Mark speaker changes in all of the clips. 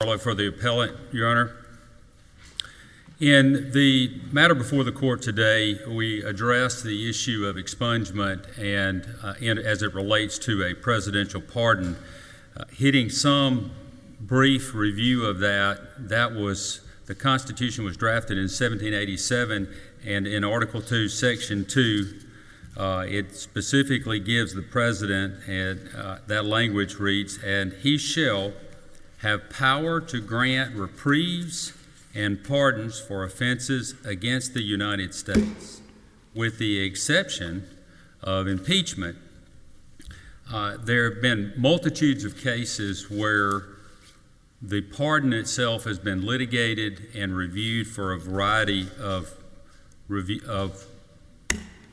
Speaker 1: Harlow for the appellant, Your Honor. In the matter before the court today, we addressed the issue of expungement and as it relates to a presidential pardon. Hitting some brief review of that was the Constitution was drafted in 1787, and in Article 2, Section 2, it specifically gives the president, and that language reads, "And he shall have power to grant reprieves and pardons for offenses against the United States, with the exception of impeachment." There have been multitudes of cases where the pardon itself has been litigated and reviewed for a variety of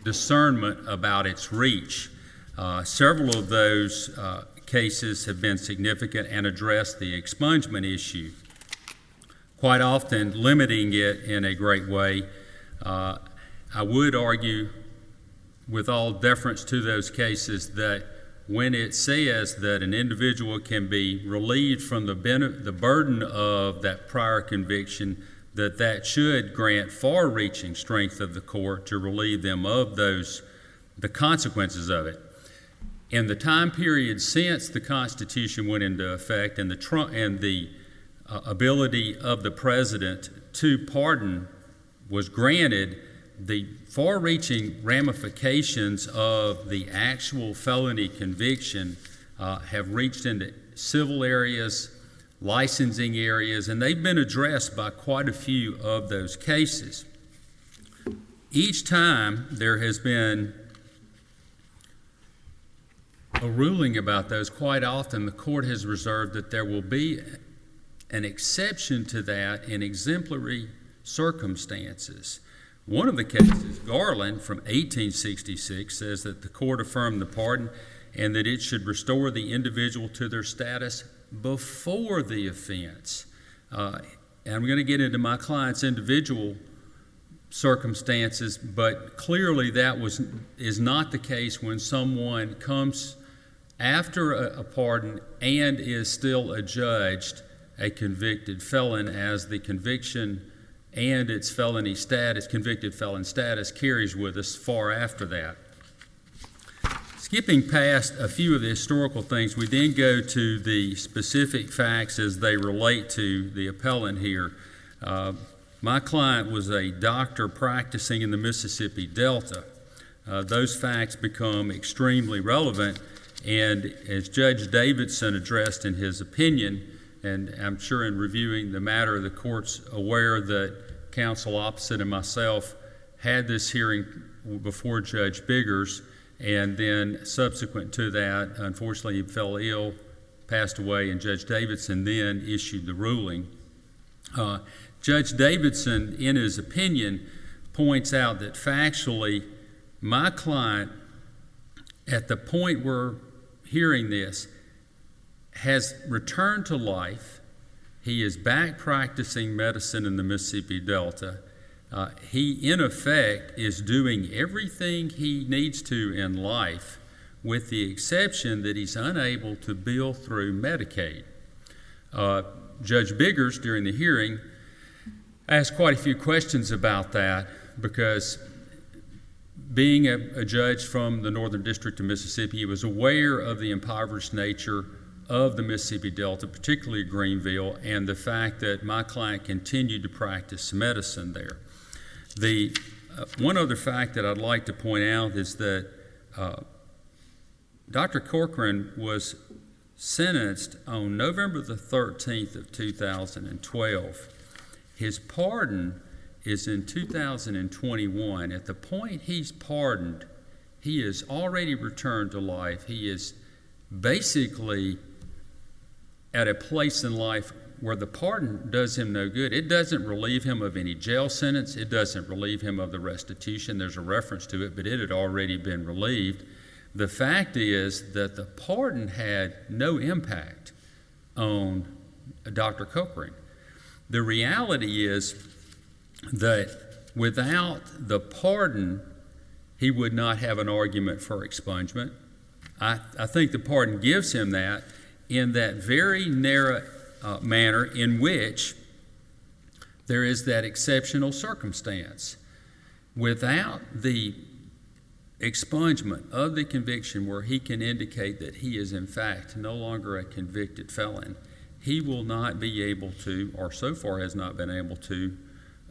Speaker 1: discernment about its reach. Several of those cases have been significant and address the expungement issue, quite often limiting it in a great way. I would argue, with all deference to those cases, that when it says that an individual can be relieved from the burden of that prior conviction, that should grant far-reaching strength of the court to relieve them of the consequences of it. In the time period since the Constitution went into effect and the ability of the president to pardon was granted, the far-reaching ramifications of the actual felony conviction have reached into civil areas, licensing areas, and they've been addressed by quite a few of those cases. Each time there has been a ruling about those, quite often the court has reserved that there will be an exception to that in exemplary circumstances. One of the cases, Garland from 1866, says that the court affirmed the pardon and that it should restore the individual to their status before the offense. And I'm going to get into my client's individual circumstances, but clearly that is not the case when someone comes after a pardon and is still adjudged a convicted felon, as the conviction and its felony status, convicted felon status, carries with us far after that. Skipping past a few of the historical things, we then go to the specific facts as they relate to the appellant here. My client was a doctor practicing in the Mississippi Delta. Those facts become extremely relevant, and as Judge Davidson addressed in his opinion, and I'm sure in reviewing the matter, the court's aware that counsel opposite and myself had this hearing before Judge Biggers, and then subsequent to that, unfortunately, he fell ill, passed away, and Judge Davidson then issued the ruling. Judge Davidson, in his opinion, points out that factually, my client, at the point we're hearing this, has returned to life. He is back practicing medicine in the Mississippi Delta. He, in effect, is doing everything he needs to in life, with the exception that he's unable to bill through Medicaid. Judge Biggers, during the hearing, asked quite a few questions about that, because being a judge from the Northern District of Mississippi, he was aware of the impoverished nature of the Mississippi Delta, particularly Greenville, and the fact that my client continued to practice medicine there. The one other fact that I'd like to point out is that Dr. Corkern was sentenced on November the 13th of 2012. His pardon is in 2021. At the point he's pardoned, he is already returned to life. He is basically at a place in life where the pardon does him no good. It doesn't relieve him of any jail sentence. It doesn't relieve him of the restitution. There's a reference to it, but it had already been relieved. The fact is that the pardon had no impact on Dr. Corkern. The reality is that without the pardon, he would not have an argument for expungement. I think the pardon gives him that in that very narrow manner in which there is that exceptional circumstance. Without the expungement of the conviction where he can indicate that he is in fact no longer a convicted felon, he will not be able to, or so far has not been able to,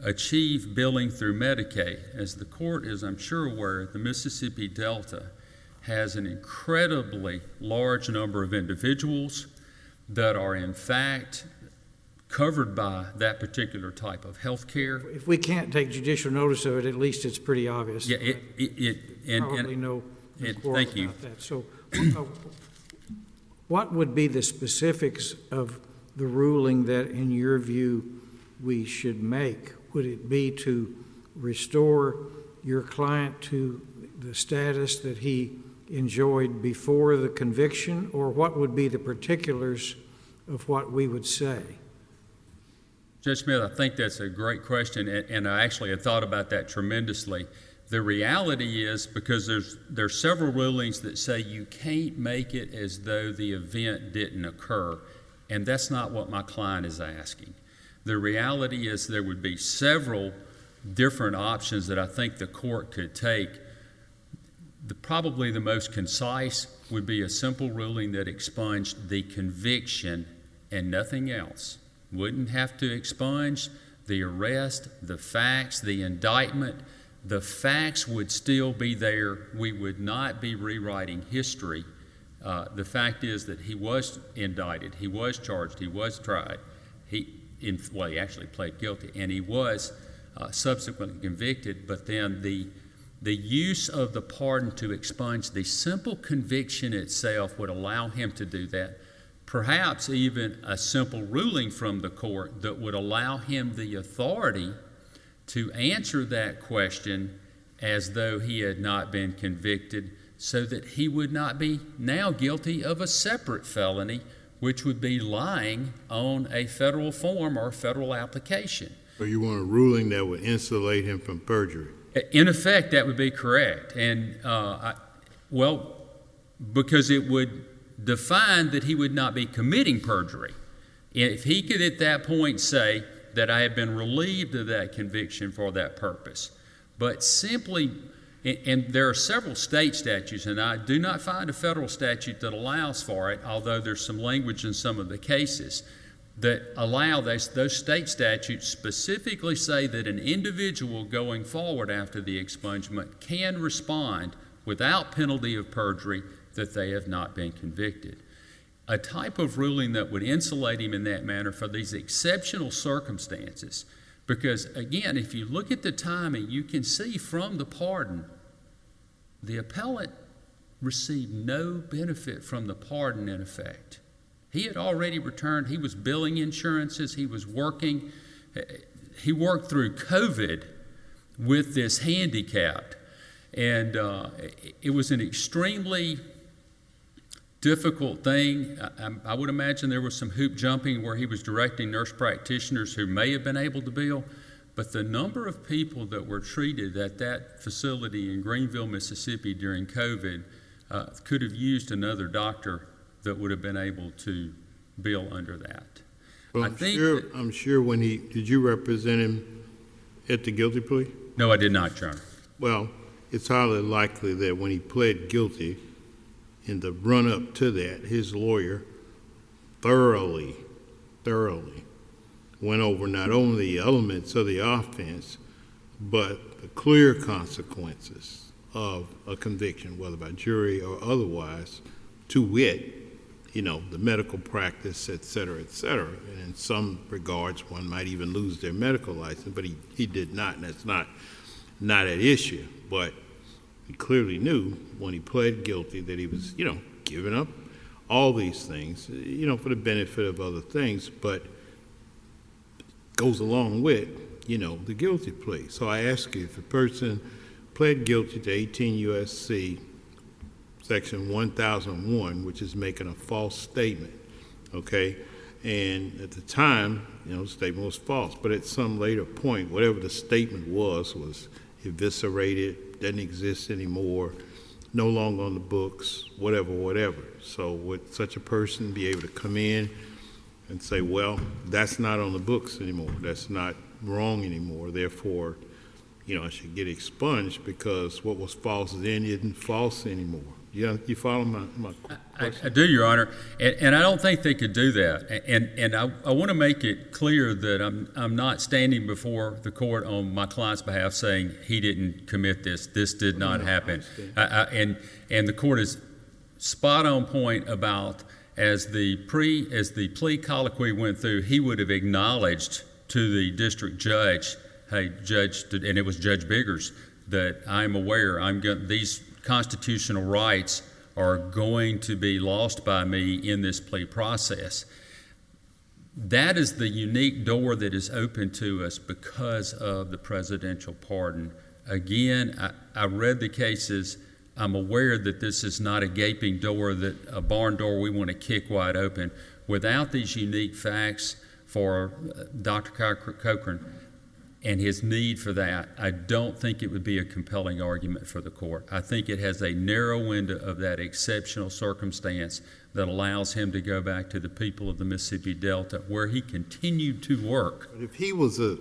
Speaker 1: achieve billing through Medicaid. As the court is, I'm sure, aware, the Mississippi Delta has an incredibly large number of individuals that are in fact covered by that particular type of health care.
Speaker 2: If we can't take judicial notice of it, at least it's pretty obvious.
Speaker 1: Yeah,
Speaker 2: Probably no quarrel
Speaker 1: thank you.
Speaker 2: about that. So what would be the specifics of the ruling that, in your view, we should make? Would it be to restore your client to the status that he enjoyed before the conviction, or what would be the particulars of what we would say?
Speaker 1: Judge Smith, I think that's a great question, and I actually had thought about that tremendously. The reality is, because there's several rulings that say you can't make it as though the event didn't occur, and that's not what my client is asking. The reality is there would be several different options that I think the court could take. Probably the most concise would be a simple ruling that expunged the conviction and nothing else. Wouldn't have to expunge the arrest, the facts, the indictment. The facts would still be there. We would not be rewriting history. The fact is that he was indicted, he was charged, he was tried. He actually pled guilty, and he was subsequently convicted, but then the use of the pardon to expunge the simple conviction itself would allow him to do that. Perhaps even a simple ruling from the court that would allow him the authority to answer that question as though he had not been convicted, so that he would not be now guilty of a separate felony, which would be lying on a federal form or federal application.
Speaker 3: So you want a ruling that would insulate him from perjury?
Speaker 1: In effect, that would be correct. And, because it would define that he would not be committing perjury. If he could at that point say that I have been relieved of that conviction for that purpose, but simply, and there are several state statutes, and I do not find a federal statute that allows for it, although there's some language in some of the cases that allow those state statutes specifically say that an individual going forward after the expungement can respond without penalty of perjury that they have not been convicted. A type of ruling that would insulate him in that manner for these exceptional circumstances, because again, if you look at the timing, you can see from the pardon, the appellant received no benefit from the pardon in effect. He had already returned, he was billing insurances, he was working, he worked through COVID with this handicap, and it was an extremely difficult thing. I would imagine there was some hoop jumping where he was directing nurse practitioners who may have been able to bill, but the number of people that were treated at that facility in Greenville, Mississippi during COVID could have used another doctor that would have been able to bill under that.
Speaker 3: Well, I'm sure when did you represent him at the guilty plea?
Speaker 1: No, I did not, Your Honor.
Speaker 3: Well, it's highly likely that when he pled guilty, in the run-up to that, his lawyer thoroughly went over not only the elements of the offense, but the clear consequences of a conviction, whether by jury or otherwise, to wit, the medical practice, et cetera, et cetera. And in some regards, one might even lose their medical license, but he did not, and that's not at issue. But he clearly knew when he pled guilty that he was, giving up all these things, for the benefit of other things, but goes along with, the guilty plea. So I ask you, if a person pled guilty to 18 U.S.C. Section 1001, which is making a false statement, okay? And at the time, the statement was false, but at some later point, whatever the statement was eviscerated, doesn't exist anymore, no longer on the books, whatever. So would such a person be able to come in and say, well, that's not on the books anymore. That's not wrong anymore. Therefore, I should get expunged because what was false then isn't false anymore. You follow my question?
Speaker 1: I do, Your Honor, and I don't think they could do that. And I want to make it clear that I'm not standing before the court on my client's behalf saying he didn't commit this. This did not happen. And the court is spot on point about as the plea colloquy went through, he would have acknowledged to the district judge, hey, Judge, and it was Judge Biggers, that I'm aware these constitutional rights are going to be lost by me in this plea process. That is the unique door that is open to us because of the presidential pardon. Again, I read the cases. I'm aware that this is not a gaping door, a barn door we want to kick wide open. Without these unique facts for Dr. Corkern and his need for that, I don't think it would be a compelling argument for the court. I think it has a narrow window of that exceptional circumstance that allows him to go back to the people of the Mississippi Delta where he continued to work.
Speaker 3: But if he was a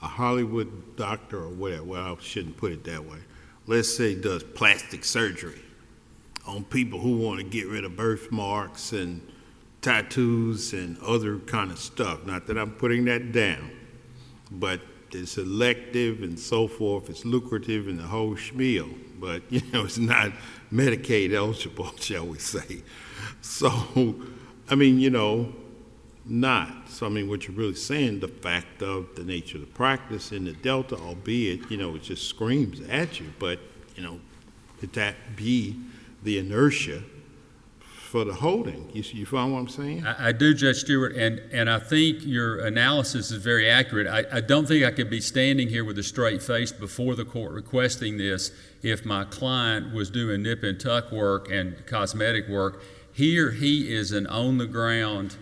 Speaker 3: Hollywood doctor or whatever, well, I shouldn't put it that way. Let's say he does plastic surgery on people who want to get rid of birthmarks and tattoos and other kind of stuff. Not that I'm putting that down, but it's elective and so forth. It's lucrative and the whole spiel, but it's not Medicaid eligible, shall we say. So, not. So, what you're really saying, the fact of the nature of the practice in the Delta, albeit, it just screams at you, but, could that be the inertia for the holding? You follow what I'm saying?
Speaker 1: I do, Judge Stewart, and I think your analysis is very accurate. I don't think I could be standing here with a straight face before the court requesting this if my client was doing nip and tuck work and cosmetic work. Here he is an on-the-ground,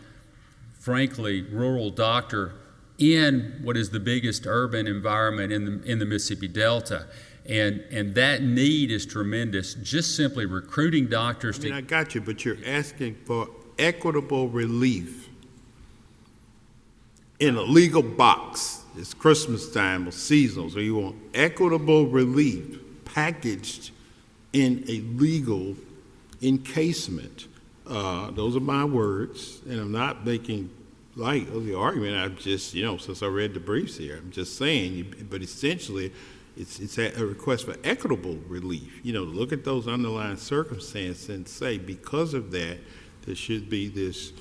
Speaker 1: frankly, rural doctor in what is the biggest urban environment in the Mississippi Delta. And that need is tremendous. Just simply recruiting doctors
Speaker 3: I got you, but you're asking for equitable relief in a legal box. It's Christmas time or seasonal, so you want equitable relief packaged in a legal encasement. Those are my words, and I'm not making light of the argument. I'm just, since I read the briefs here, I'm just saying, but essentially, it's a request for equitable relief, to look at those underlying circumstances and say, because of that, there should be this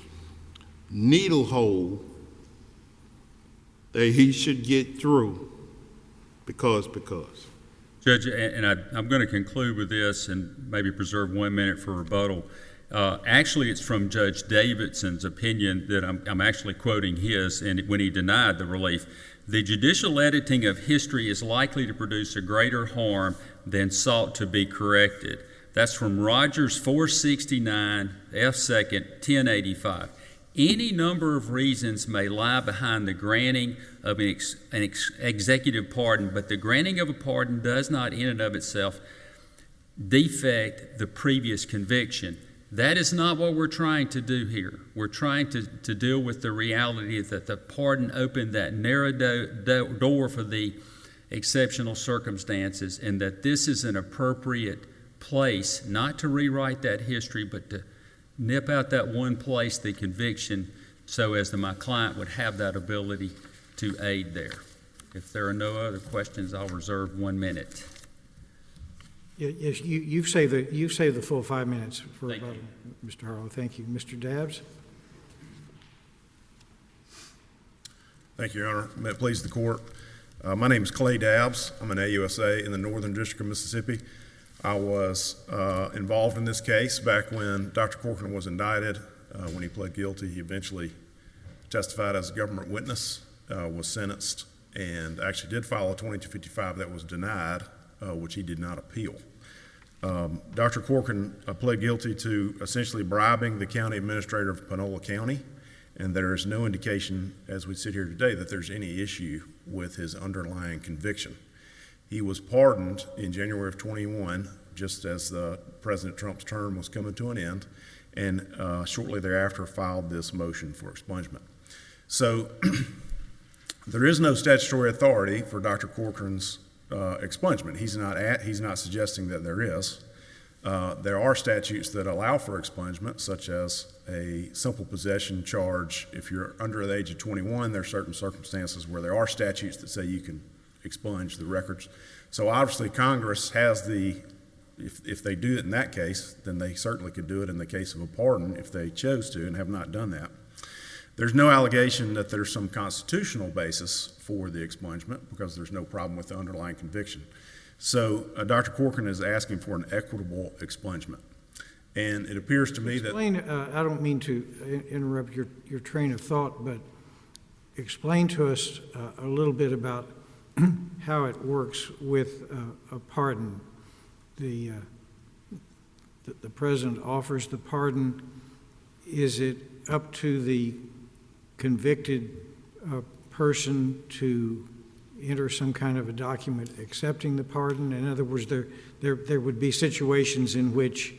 Speaker 3: needle hole that he should get through because.
Speaker 1: Judge, and I'm going to conclude with this and maybe preserve 1 minute for rebuttal. Actually, it's from Judge Davidson's opinion that I'm actually quoting his, and when he denied the relief. The judicial editing of history is likely to produce a greater harm than sought to be corrected. That's from Rogers 469, F. 2nd, 1085. Any number of reasons may lie behind the granting of an executive pardon, but the granting of a pardon does not in and of itself defect the previous conviction. That is not what we're trying to do here. We're trying to deal with the reality that the pardon opened that narrow door for the exceptional circumstances, and that this is an appropriate place not to rewrite that history, but to nip out that one place, the conviction, so as that my client would have that ability to aid there. If there are no other questions, I'll reserve 1 minute.
Speaker 2: Yes, you've saved the full 5 minutes for
Speaker 1: Thank you.
Speaker 2: Mr. Harlow. Thank you. Mr. Dabbs?
Speaker 4: Thank you, Your Honor. May it please the court. My name is Clay Dabbs. I'm an AUSA in the Northern District of Mississippi. I was involved in this case back when Dr. Corkern was indicted. When he pled guilty, he eventually testified as a government witness, was sentenced, and actually did file a 2255 that was denied, which he did not appeal. Dr. Corkern pled guilty to essentially bribing the county administrator of Panola County, and there is no indication, as we sit here today, that there's any issue with his underlying conviction. He was pardoned in January of 21, just as President Trump's term was coming to an end, and shortly thereafter filed this motion for expungement. So there is no statutory authority for Dr. Corkern's expungement. He's not suggesting that there is. There are statutes that allow for expungement, such as a simple possession charge. If you're under the age of 21, there are certain circumstances where there are statutes that say you can expunge the records. So obviously Congress has if they do it in that case, then they certainly could do it in the case of a pardon if they chose to and have not done that. There's no allegation that there's some constitutional basis for the expungement because there's no problem with the underlying conviction. So Dr. Corkern is asking for an equitable expungement. And it appears to me
Speaker 2: Explain, I don't mean to interrupt your train of thought, but explain to us a little bit about how it works with a pardon. The president offers the pardon. Is it up to the convicted person to enter some kind of a document accepting the pardon? In other words, there would be situations in which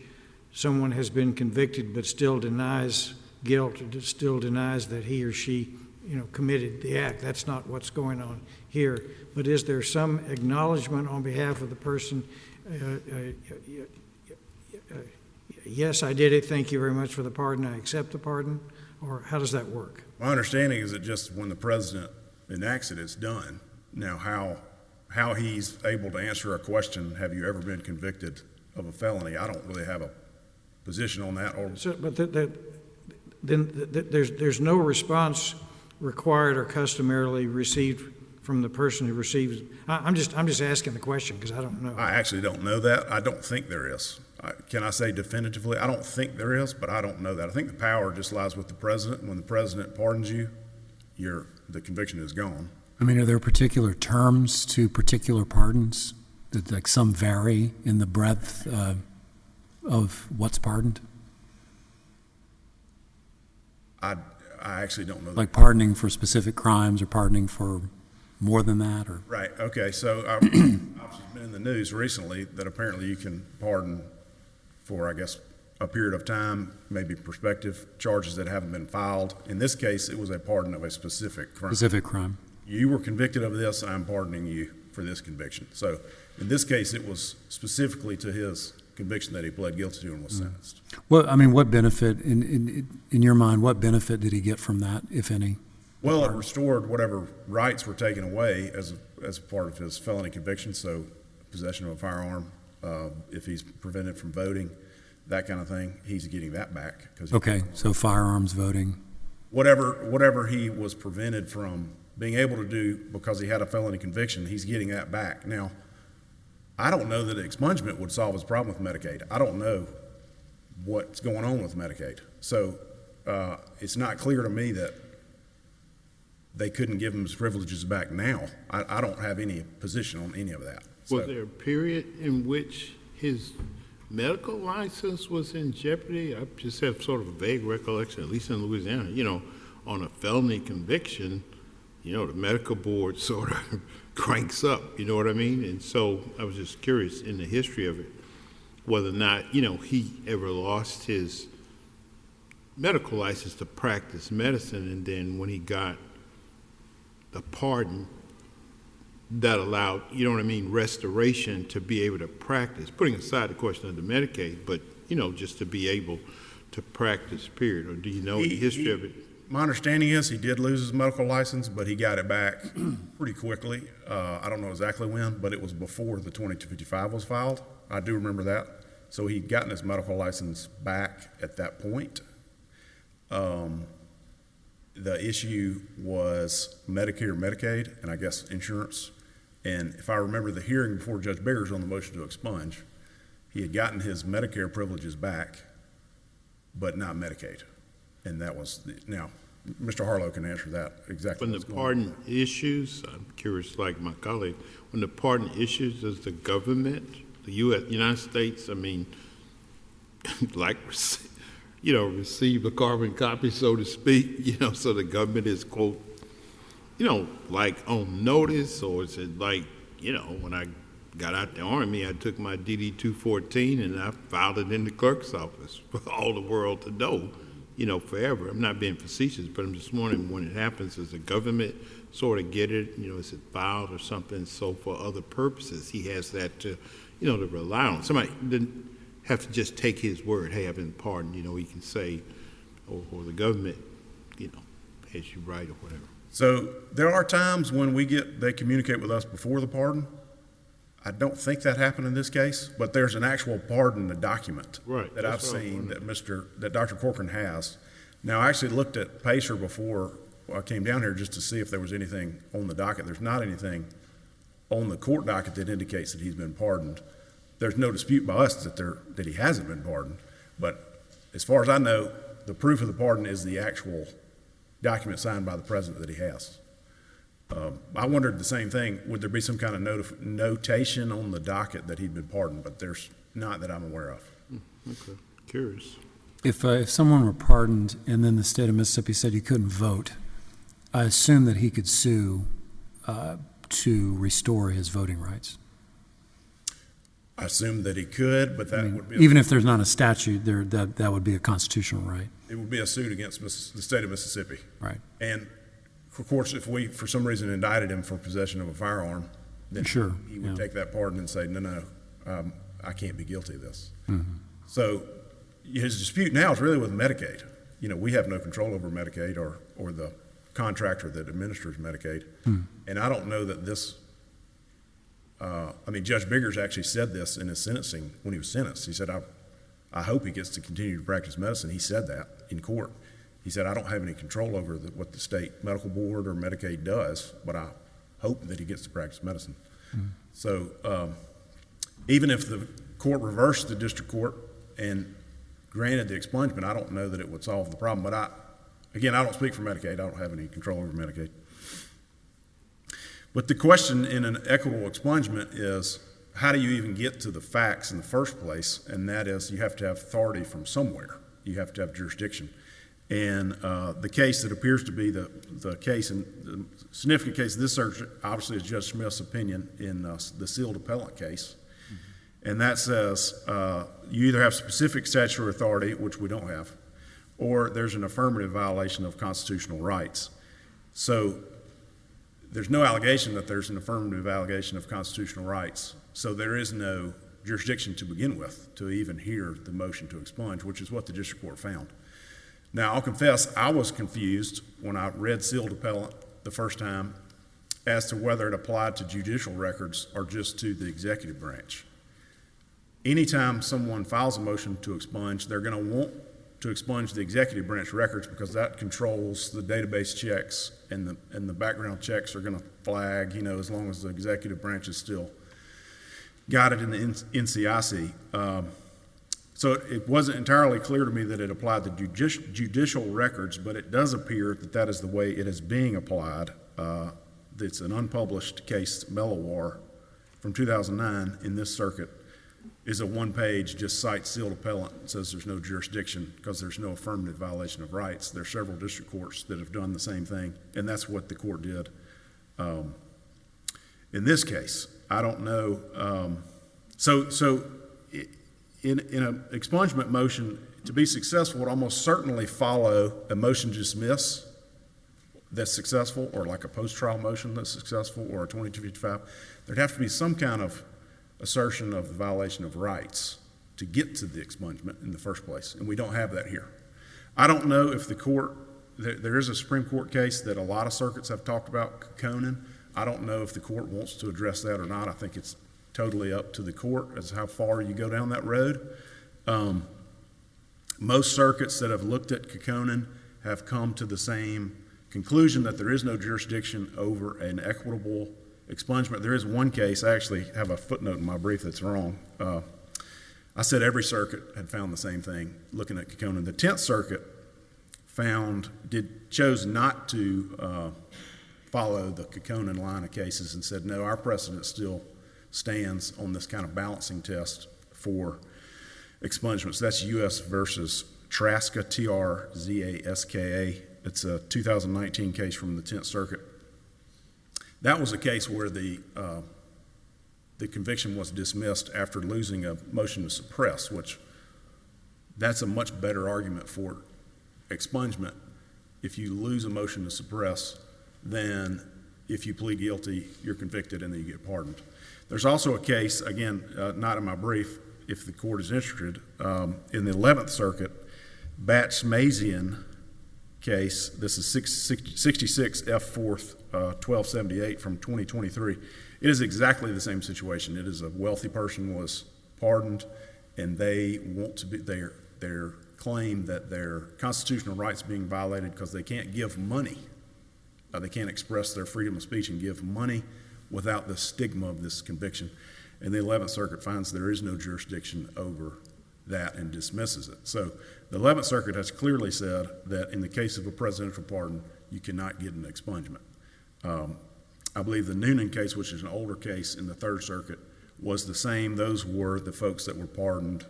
Speaker 2: someone has been convicted but still denies guilt, or still denies that he or she, committed the act. That's not what's going on here. But is there some acknowledgement on behalf of the person? Yes, I did it. Thank you very much for the pardon. I accept the pardon. Or how does that work?
Speaker 4: My understanding is that just when the president enacts it, it's done. Now, how he's able to answer a question, have you ever been convicted of a felony, I don't really have a position on that.
Speaker 2: But then there's no response required or customarily received from the person who receives. I'm just asking the question because I don't know.
Speaker 4: I actually don't know that. I don't think there is. Can I say definitively? I don't think there is, but I don't know that. I think the power just lies with the president. When the president pardons you, the conviction is gone.
Speaker 5: I mean, are there particular terms to particular pardons? That like some vary in the breadth of what's pardoned?
Speaker 4: I actually don't know.
Speaker 5: Like pardoning for specific crimes or pardoning for more than that? Or
Speaker 4: Right. Okay. So I've been in the news recently that apparently you can pardon for, I guess, a period of time, maybe prospective charges that haven't been filed. In this case, it was a pardon of a specific crime.
Speaker 5: specific crime?
Speaker 4: You were convicted of this, I'm pardoning you for this conviction. So in this case, it was specifically to his conviction that he pled guilty to and was sentenced.
Speaker 5: Well, I mean, what benefit, in your mind, what benefit did he get from that, if any?
Speaker 4: Well, it restored whatever rights were taken away as a part of his felony conviction, so possession of a firearm, if he's prevented from voting, that kind of thing, he's getting that back.
Speaker 5: Okay, so firearms, voting.
Speaker 4: Whatever he was prevented from being able to do because he had a felony conviction, he's getting that back. Now, I don't know that expungement would solve his problem with Medicaid. I don't know what's going on with Medicaid. So it's not clear to me that they couldn't give him his privileges back now. I don't have any position on any of that.
Speaker 3: Was there a period in which his medical license was in jeopardy? I just have sort of a vague recollection, at least in Louisiana, on a felony conviction, the medical board sort of cranks up, you know what I mean? And so I was just curious in the history of it, whether or not, he ever lost his medical license to practice medicine, and then when he got the pardon, that allowed, restoration to be able to practice, putting aside the question of the Medicaid, but, just to be able to practice, period. Or do you know the history of it?
Speaker 4: My understanding is he did lose his medical license, but he got it back pretty quickly. I don't know exactly when, but it was before the 2255 was filed. I do remember that. So he'd gotten his medical license back at that point. The issue was Medicare, Medicaid, and I guess insurance. And if I remember the hearing before Judge Biggers on the motion to expunge, he had gotten his Medicare privileges back, but not Medicaid. And that was, now, Mr. Harlow can answer that exactly.
Speaker 3: When the pardon issues, I'm curious, like my colleague, when the pardon issues, does the government, the United States, receive a carbon copy, so to speak, so the government is, quote, like on notice, or is it like, when I got out the Army, I took my DD 214 and I filed it in the clerk's office for all the world to know, forever. I'm not being facetious, but I'm just wondering when it happens, does the government sort of get it? Is it filed or something? So for other purposes, he has that to, to rely on. Somebody didn't have to just take his word, hey, I've been pardoned, he can say, or the government, has you right or whatever.
Speaker 4: So there are times when they communicate with us before the pardon. I don't think that happened in this case, but there's an actual pardon document
Speaker 3: Right,
Speaker 4: that I've
Speaker 3: that's what I
Speaker 4: seen
Speaker 3: wondered.
Speaker 4: that Dr. Corkern has. Now, I actually looked at Pacer before I came down here just to see if there was anything on the docket. There's not anything on the court docket that indicates that he's been pardoned. There's no dispute by us that he hasn't been pardoned, but as far as I know, the proof of the pardon is the actual document signed by the president that he has. I wondered the same thing. Would there be some kind of notation on the docket that he'd been pardoned? But there's not that I'm aware of.
Speaker 3: Okay, curious.
Speaker 5: If someone were pardoned and then the state of Mississippi said you couldn't vote, I assume that he could sue to restore his voting rights.
Speaker 4: I assume that he could, but that would be
Speaker 5: Even if there's not a statute, that would be a constitutional right.
Speaker 4: it would be a suit against the state of Mississippi.
Speaker 5: Right.
Speaker 4: And of course, if we for some reason indicted him for possession of a firearm, then
Speaker 5: Sure,
Speaker 4: he would take that pardon and say, no, I can't be guilty of this.
Speaker 5: Mm-hmm.
Speaker 4: So his dispute now is really with Medicaid. We have no control over Medicaid or the contractor that administers Medicaid. And I don't know that this, Judge Biggers actually said this in his sentencing when he was sentenced. He said, I hope he gets to continue to practice medicine. He said that in court. He said, I don't have any control over what the state medical board or Medicaid does, but I hope that he gets to practice medicine. So even if the court reversed the district court and granted the expungement, I don't know that it would solve the problem. But I don't speak for Medicaid. I don't have any control over Medicaid. But the question in an equitable expungement is, how do you even get to the facts in the first place? And that is, you have to have authority from somewhere. You have to have jurisdiction. And the case that appears to be the case, and the significant case of this search, obviously, is Judge Smith's opinion in the sealed appellant case. And that says you either have specific statutory authority, which we don't have, or there's an affirmative violation of constitutional rights. So there's no allegation that there's an affirmative allegation of constitutional rights. So there is no jurisdiction to begin with to even hear the motion to expunge, which is what the district court found. Now, I'll confess, I was confused when I read sealed appellant the first time as to whether it applied to judicial records or just to the executive branch. Anytime someone files a motion to expunge, they're going to want to expunge the executive branch records because that controls the database checks, and the background checks are going to flag, as long as the executive branch is still got it in the NCIC. So it wasn't entirely clear to me that it applied to judicial records, but it does appear that is the way it is being applied. It's an unpublished case, Mellowar, from 2009 in this circuit, is a one-page, just cites sealed appellant and says there's no jurisdiction because there's no affirmative violation of rights. There are several district courts that have done the same thing, and that's what the court did in this case. I don't know. In an expungement motion, to be successful would almost certainly follow a motion to dismiss that's successful, or like a post-trial motion that's successful, or a 2255. There'd have to be some kind of assertion of the violation of rights to get to the expungement in the first place, and we don't have that here. I don't know if the court, there is a Supreme Court case that a lot of circuits have talked about, Conan. I don't know if the court wants to address that or not. I think it's totally up to the court as how far you go down that road. Most circuits that have looked at Conan have come to the same conclusion that there is no jurisdiction over an equitable expungement. There is one case, I actually have a footnote in my brief that's wrong. I said every circuit had found the same thing looking at Conan. The 10th Circuit chose not to follow the Conan line of cases and said, no, our precedent still stands on this kind of balancing test for expungements. That's U.S. versus Traska, T-R-Z-A-S-K-A. It's a 2019 case from the 10th Circuit. That was a case where the the conviction was dismissed after losing a motion to suppress, which that's a much better argument for expungement if you lose a motion to suppress than if you plead guilty, you're convicted, and then you get pardoned. There's also a case, again, not in my brief, if the court is interested, in the 11th Circuit, Batch-Mazian case. This is 66 F. 4th, 1278 from 2023. It is exactly the same situation. It is a wealthy person was pardoned, and they want to be their claim that their constitutional rights being violated because they can't give money. They can't express their freedom of speech and give money without the stigma of this conviction. And the 11th Circuit finds there is no jurisdiction over that and dismisses it. So the 11th Circuit has clearly said that in the case of a presidential pardon, you cannot get an expungement. I believe the Noonan case, which is an older case in the 3rd Circuit, was the same. Those were the folks that were pardoned.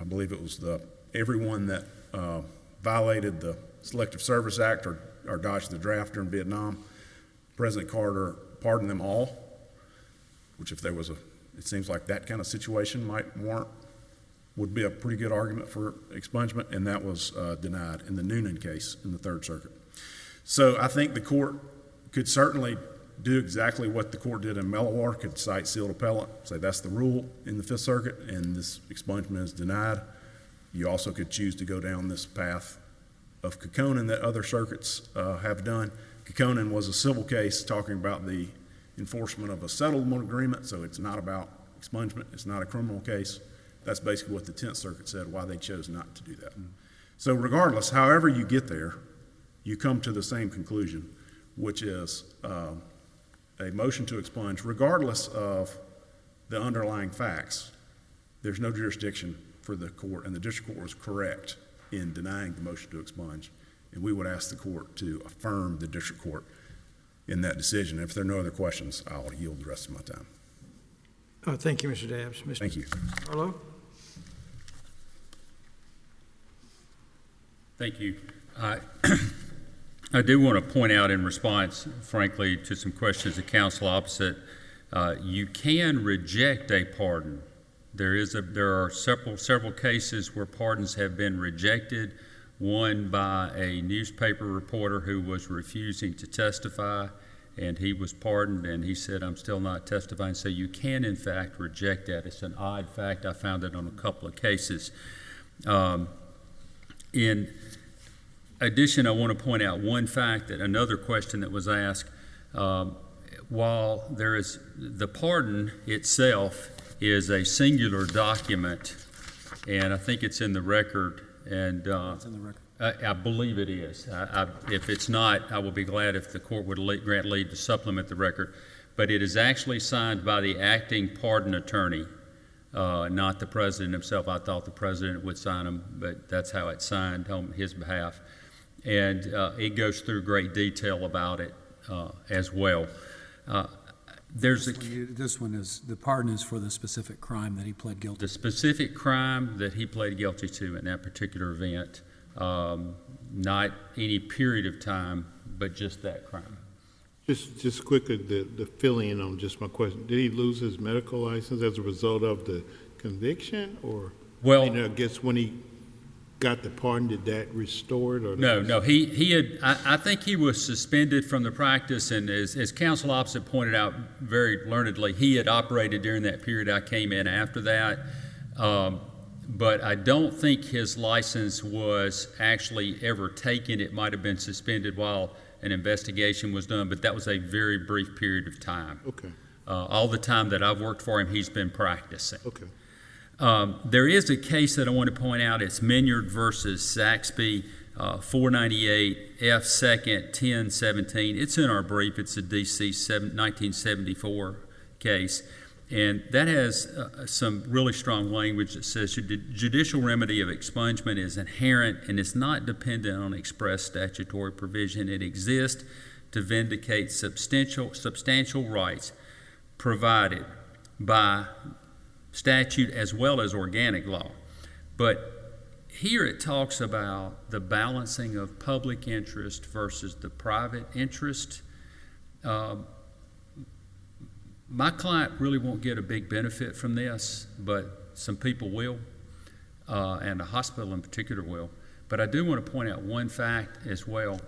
Speaker 4: I believe it was everyone that violated the Selective Service Act or dodged the draft during Vietnam. President Carter pardoned them all, which if there was it seems like that kind of situation would be a pretty good argument for expungement, and that was denied in the Noonan case in the 3rd Circuit. So I think the court could certainly do exactly what the court did in Mellowar, could cite sealed appellant, say that's the rule in the 5th Circuit, and this expungement is denied. You also could choose to go down this path of Corkern that other circuits have done. Corkern was a civil case talking about the enforcement of a settlement agreement, so it's not about expungement. It's not a criminal case. That's basically what the 10th Circuit said, why they chose not to do that. So regardless, however you get there, you come to the same conclusion, which is a motion to expunge, regardless of the underlying facts. There's no jurisdiction for the court, and the district court was correct in denying the motion to expunge, and we would ask the court to affirm the district court in that decision. If there are no other questions, I'll yield the rest of my time.
Speaker 2: Thank you, Mr. Dabbs. Mr.
Speaker 4: Thank you.
Speaker 2: Harlow?
Speaker 1: Thank you. I do want to point out in response, frankly, to some questions of counsel opposite, you can reject a pardon. There are several cases where pardons have been rejected, one by a newspaper reporter who was refusing to testify, and he was pardoned, and he said, I'm still not testifying. So you can, in fact, reject that. It's an odd fact. I found it on a couple of cases. In addition, I want to point out one fact, that another question that was asked, while there is the pardon itself is a singular document, and I think it's in the record, and
Speaker 5: It's in the record.
Speaker 1: I believe it is. If it's not, I will be glad if the court would grant leave to supplement the record. But it is actually signed by the acting pardon attorney, not the president himself. I thought the president would sign them, but that's how it's signed on his behalf. And it goes through great detail about it as well.
Speaker 5: This one is, the pardon is for the specific crime that he pled guilty
Speaker 1: The specific crime that he pled guilty to in that particular event, not any period of time, but just that crime.
Speaker 3: Just quickly, the fill in on just my question. Did he lose his medical license as a result of the conviction, or
Speaker 1: Well,
Speaker 3: I guess when he got the pardon, did that restore it? Or
Speaker 1: No. He had. I think he was suspended from the practice, and as counsel opposite pointed out very learnedly, he had operated during that period. I came in after that, but I don't think his license was actually ever taken. It might have been suspended while an investigation was done, but that was a very brief period of time.
Speaker 3: Okay.
Speaker 1: All the time that I've worked for him, he's been practicing.
Speaker 3: Okay.
Speaker 1: There is a case that I want to point out. It's Minyard versus Saxby, 498 F. 2nd, 1017. It's in our brief. It's a D.C. 1974 case. And that has some really strong language that says judicial remedy of expungement is inherent and is not dependent on express statutory provision. It exists to vindicate substantial rights provided by statute as well as organic law. But here it talks about the balancing of public interest versus the private interest. My client really won't get a big benefit from this, but some people will, and the hospital in particular will. But I do want to point out one fact as well.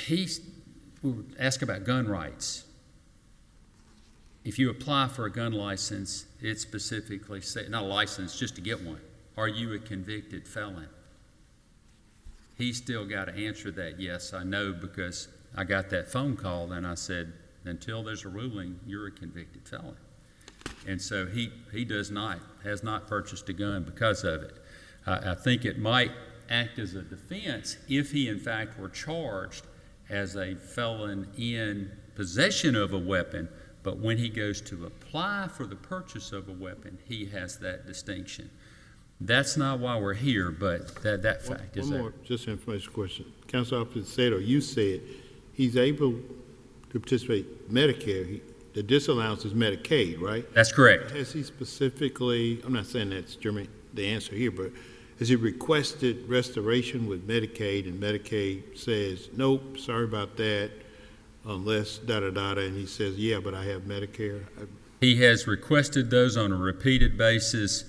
Speaker 1: We were asked about gun rights. If you apply for a gun license, it specifically says, not a license, just to get one, are you a convicted felon? He's still got to answer that, yes, I know, because I got that phone call and I said, until there's a ruling, you're a convicted felon. And so he has not purchased a gun because of it. I think it might act as a defense if he in fact were charged as a felon in possession of a weapon, but when he goes to apply for the purchase of a weapon, he has that distinction. That's not why we're here, but that fact is
Speaker 3: One
Speaker 1: there.
Speaker 3: more, just an information question. Counsel Alfred said, or you said, he's able to participate Medicare. The disallowance is Medicaid, right?
Speaker 1: That's correct.
Speaker 3: Has he specifically, I'm not saying that's the answer here, but has he requested restoration with Medicaid and Medicaid says, nope, sorry about that, unless da-da-da-da, and he says, yeah, but I have Medicare?
Speaker 1: He has requested those on a repeated basis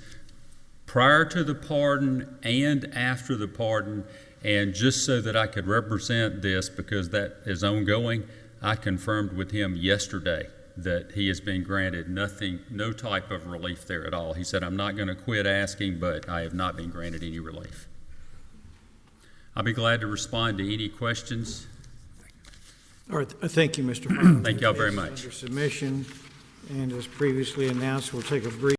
Speaker 1: prior to the pardon and after the pardon, and just so that I could represent this because that is ongoing, I confirmed with him yesterday that he has been granted no type of relief there at all. He said, I'm not going to quit asking, but I have not been granted any relief. I'll be glad to respond to any questions.
Speaker 2: All right, thank you, Mr. Harlow.
Speaker 1: Thank y'all very much.
Speaker 2: Under submission, and as previously announced, we'll take a brief